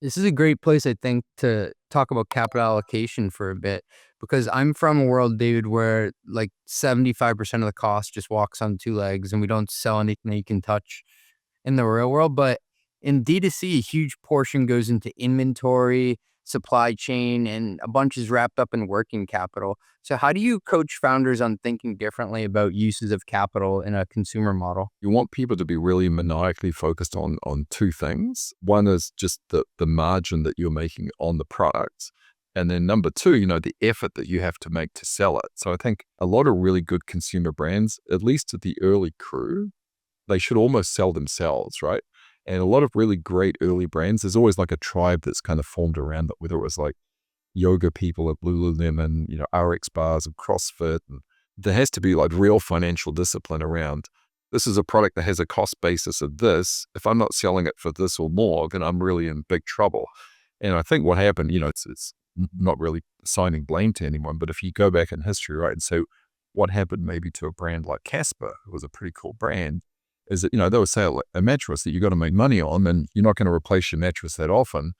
This is a great place, I think, to talk about capital allocation for a bit because I'm from a world, David, where like 75% of the cost just walks on two legs and we don't sell anything that you can touch in the real world. But in D2C, a huge portion goes into inventory, supply chain, and a bunch is wrapped up in working capital. So, how do you coach founders on thinking differently about uses of capital in a consumer model? You want people to be really maniacally focused on two things. One is just the margin that you're making on the product. And then number two, the effort that you have to make to sell it. So I think a lot of really good consumer brands, at least to the early crew, they should almost sell themselves, right? And a lot of really great early brands, there's always like a tribe that's kind of formed around it, whether it was like yoga people at Lululemon, RX bars and CrossFit. And there has to be like real financial discipline around this is a product that has a cost basis of this. If I'm not selling it for this or more, then I'm really in big trouble. And I think what happened, it's not really assigning blame to anyone, but if you go back in history, right, and so what happened maybe to a brand like Casper, it was a pretty cool brand, is that, they would sell a mattress that you got to make money on, and you're not going to replace your mattress that often.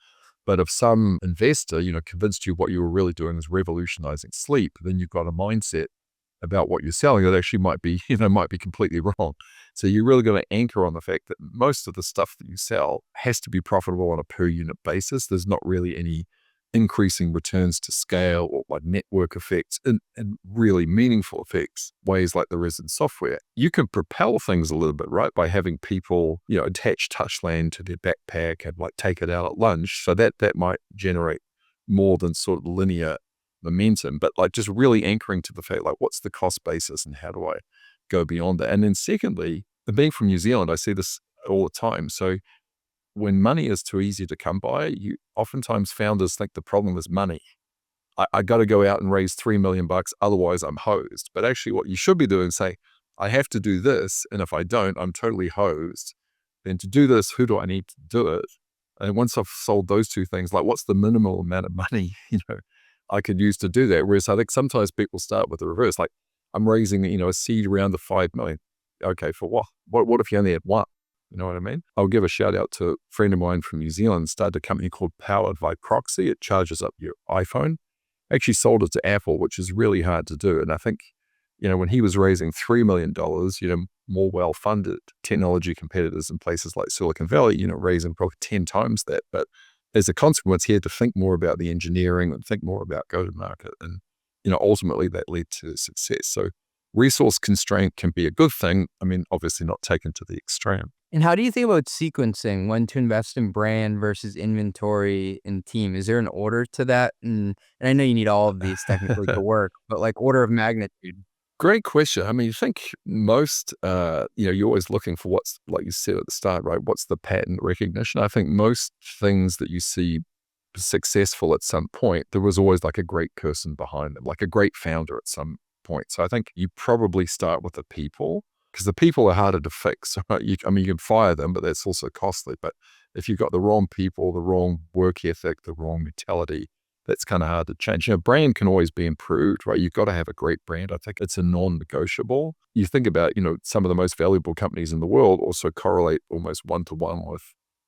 But if some investor, convinced you what you were really doing is revolutionizing sleep, then you've got a mindset about what you're selling that actually might be, might be completely wrong. So you're really going to anchor on the fact that most of the stuff that you sell has to be profitable on a per unit basis. There's not really any increasing returns to scale or like network effects and really meaningful effects, ways like there is in software. You can propel things a little bit, right, by having people, attach Touchland to their backpack and like take it out at lunch. So that might generate more than sort of linear momentum, but like just really anchoring to the fact, like, what's the cost basis and how do I go beyond that? And then secondly, being from New Zealand, I see this all the time. So when money is too easy to come by, you oftentimes founders think the problem is money. I got to go out and raise $3 million, otherwise I'm hosed. But actually what you should be doing is say, I have to do this. And if I don't, I'm totally hosed. Then to do this, who do I need to do it? And once I've sold those two things, like what's the minimal amount of money, I could use to do that? Whereas I think sometimes people start with the reverse, like I'm raising, a seed around the 5 million. Okay, for what? What if you only had one? You know what I mean? I'll give a shout out to a friend of mine from New Zealand, started a company called Powered by Proxy. It charges up your iPhone. Actually sold it to Apple, which is really hard to do. And I think, when he was raising $3 million, more well-funded technology competitors in places like Silicon Valley, raising probably 10 times that. But as a consequence, he had to think more about the engineering and think more about go-to-market. And, ultimately that led to success. So resource constraint can be a good thing. I mean, obviously not taken to the extreme. And how do you think about sequencing when to invest in brand versus inventory and team? Is there an order to that? And I know you need all of these technically to work, but like order of magnitude. Great question. I mean, you think most, you're always looking for what's, like you said at the start, right? What's the pattern recognition? I think most things that you see successful at some point, there was always like a great person behind them, like a great founder at some point. So I think you probably start with the people, because the people are harder to fix. Right? You can fire them, but that's also costly. But if you've got the wrong people, the wrong work ethic, the wrong mentality, that's kind of hard to change. Brand can always be improved, right? You've got to have a great brand. I think it's a non-negotiable. You think about, some of the most valuable companies in the world also correlate almost one-to-one with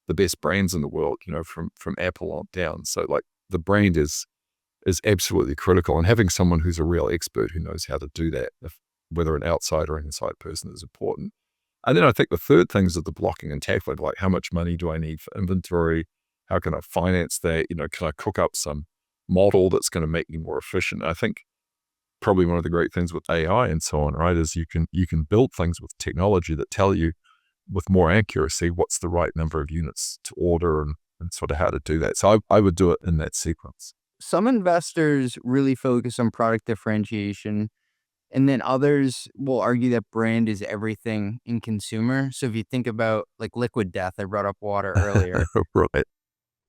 the best brands in the world, from Apple on down. So like the brand is absolutely critical, and having someone who's a real expert who knows how to do that, whether an outside or an inside person, is important. And then I think the third thing is the blocking and tackling, like how much money do I need for inventory? How can I finance that? Can I cook up some model that's going to make me more efficient? I think probably one of the great things with AI and so on, right, is you can build things with technology that tell you with more accuracy what's the right number of units to order and sort of how to do that. So I would do it in that sequence. Some investors really focus on product differentiation, and then others will argue that brand is everything in consumer. So if you think about like liquid death, I brought up water earlier. Right.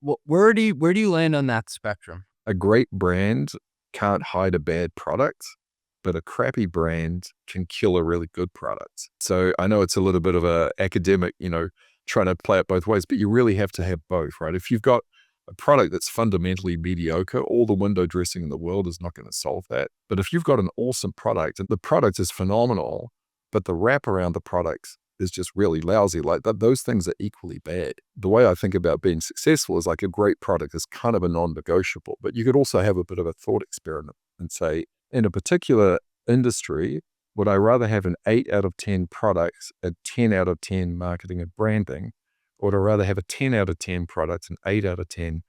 Where do you land on that spectrum? A great brand can't hide a bad product, but a crappy brand can kill a really good product. So I know it's a little bit of a academic, trying to play it both ways, but you really have to have both, right? If you've got a product that's fundamentally mediocre, all the window dressing in the world is not going to solve that. But if you've got an awesome product and the product is phenomenal, but the wrap around the product is just really lousy. Like those things are equally bad. The way I think about being successful is like a great product is kind of a non-negotiable, but you could also have a bit of a thought experiment and say, in a particular industry, would I rather have an 8 out of 10 products, a 10 out of 10 marketing and branding, or would I rather have a 10 out of 10 products, an 8 out of 10?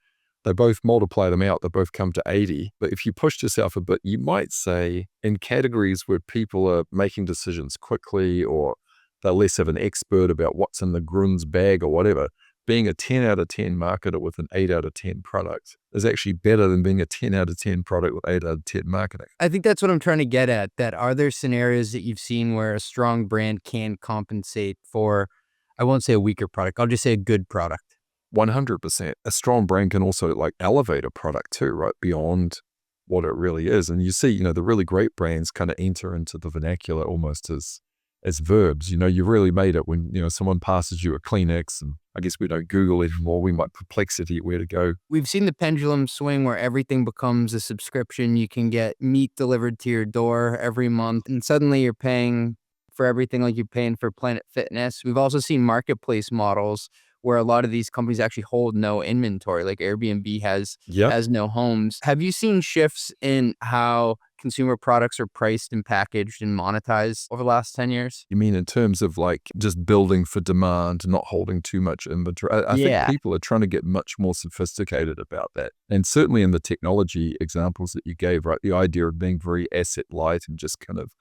They both multiply them out, they both come to 80. But if you pushed yourself a bit, you might say in categories where people are making decisions quickly or they're less of an expert about what's in the Grun's bag or whatever, being a 10 out of 10 marketer with an 8 out of 10 product is actually better than being a 10 out of 10 product with 8 out of 10 marketing. I think that's what I'm trying to get at, that are there scenarios that you've seen where a strong brand can compensate for, I won't say a weaker product, I'll just say a good product? 100%. A strong brand can also like elevate a product too, right? Beyond what it really is. And you see, the really great brands kind of enter into the vernacular almost as verbs. You really made it when, someone passes you a Kleenex, and I guess we don't Google anymore. We might perplexity where to go. We've seen the pendulum swing where everything becomes a subscription. You can get meat delivered to your door every month, and suddenly you're paying for everything like you're paying for Planet Fitness. We've also seen marketplace models where a lot of these companies actually hold no inventory, like Airbnb has no homes. Have you seen shifts in how consumer products are priced and packaged and monetized over the last 10 years? You mean in terms of like just building for demand, not holding too much inventory? I think people are trying to get much more sophisticated about that. And certainly in the technology examples that you gave, right, the idea of being very asset light and just kind of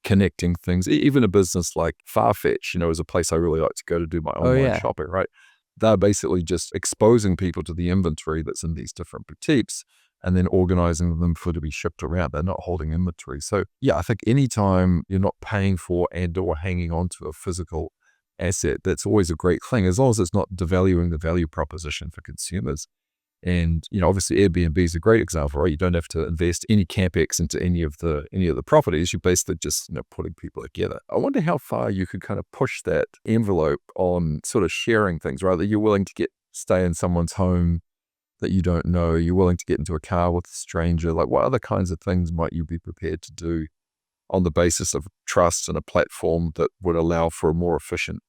connecting things. Even a business like Farfetch, is a place I really like to go to do my online shopping, right? They're basically just exposing people to the inventory that's in these different boutiques and then organizing them for to be shipped around. They're not holding inventory. So yeah, I think anytime you're not paying for and or hanging on to a physical asset, that's always a great thing, as long as it's not devaluing the value proposition for consumers. And, obviously Airbnb is a great example, right? You don't have to invest any CapEx into any of the properties. You're basically just, putting people together. I wonder how far you could kind of push that envelope on sort of sharing things, right? That you're willing to stay in someone's home that you don't know. You're willing to get into a car with a stranger. Like, what other kinds of things might you be prepared to do on the basis of trust and a platform that would allow for a more efficient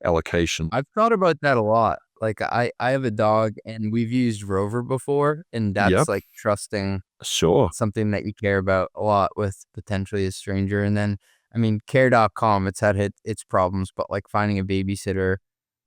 allocation? I've thought about that a lot. Like I have a dog and we've used Rover before, and that's like trusting something that you care about a lot with potentially a stranger. And then, I mean, care.com, it's had its problems, but like finding a babysitter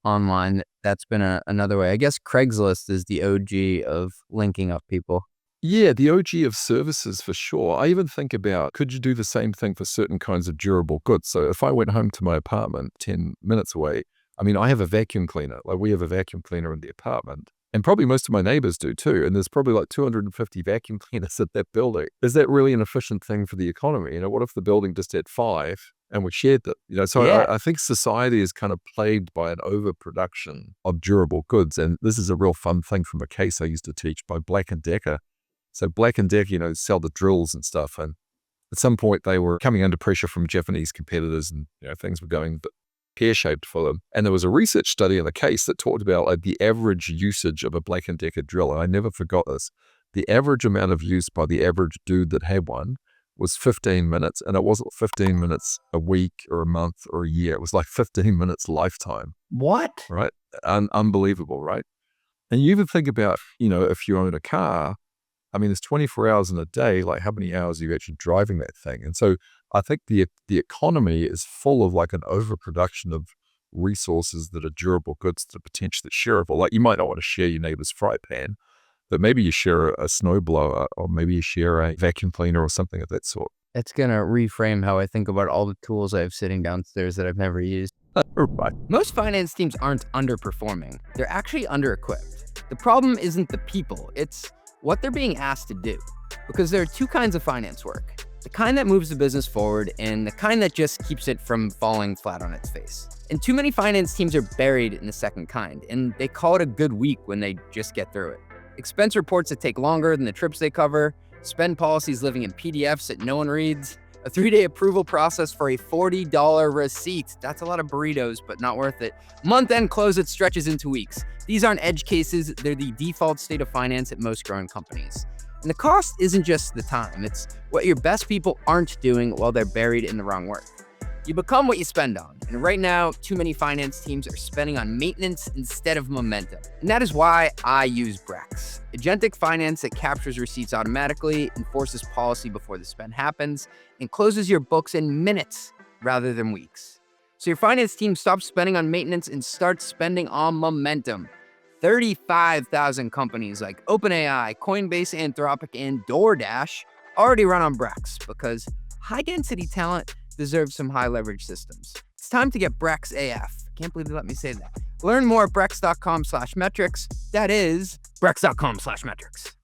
online, that's been another way. I guess Craigslist is the OG of linking up people. Yeah, the OG of services for sure. I even think about, could you do the same thing for certain kinds of durable goods? So if I went home to my apartment 10 minutes away, I mean, I have a vacuum cleaner. Like we have a vacuum cleaner in the apartment, and probably most of my neighbors do too. And there's probably like 250 vacuum cleaners at that building. Is that really an efficient thing for the economy? What if the building just had 5 and we shared them? So I think society is kind of plagued by an overproduction of durable goods. And this is a real fun thing from a case I used to teach by Black & Decker. So Black & Decker, sell the drills and stuff. And at some point they were coming under pressure from Japanese competitors, and things were going a bit pear-shaped for them. And there was a research study in the case that talked about like the average usage of a Black & Decker drill. And I never forgot this. The average amount of use by the average dude that had one was 15 minutes. And it wasn't 15 minutes a week or a month or a year. It was like 15 minutes lifetime. What? Right? Unbelievable, right? And you even think about, if you own a car, I mean, there's 24 hours in a day. Like, how many hours are you actually driving that thing? And so I think the economy is full of like an overproduction of resources that are durable goods that are potentially shareable. Like, you might not want to share your neighbor's fry pan, but maybe you share a snowblower, or maybe you share a vacuum cleaner or something of that sort. It's going to reframe how I think about all the tools I have sitting downstairs that I've never used. Right. Most finance teams aren't underperforming. They're actually under-equipped. The problem isn't the people. It's what they're being asked to do. Because there are 2 kinds of finance work. The kind that moves the business forward and the kind that just keeps it from falling flat on its face. And too many finance teams are buried in the second kind, and they call it a good week when they just get through it. Expense reports that take longer than the trips they cover, spend policies living in PDFs that no one reads, a 3-day approval process for a $40 receipt. That's a lot of burritos, but not worth it. Month-end close that stretches into weeks. These aren't edge cases, they're the default state of finance at most growing companies. And the cost isn't just the time, it's what your best people aren't doing while they're buried in the wrong work. You become what you spend on. And right now, too many finance teams are spending on maintenance instead of momentum. And that is why I use Brex, agentic finance that captures receipts automatically, enforces policy before the spend happens, and closes your books in minutes rather than weeks. So your finance team stops spending on maintenance and starts spending on momentum. 35,000 companies like OpenAI, Coinbase, Anthropic, and DoorDash already run on Brex because high-density talent deserves some high-leverage systems. It's time to get Brex AF. Can't believe they let me say that. Learn more at brex.com/metrics. That is brex.com/metrics.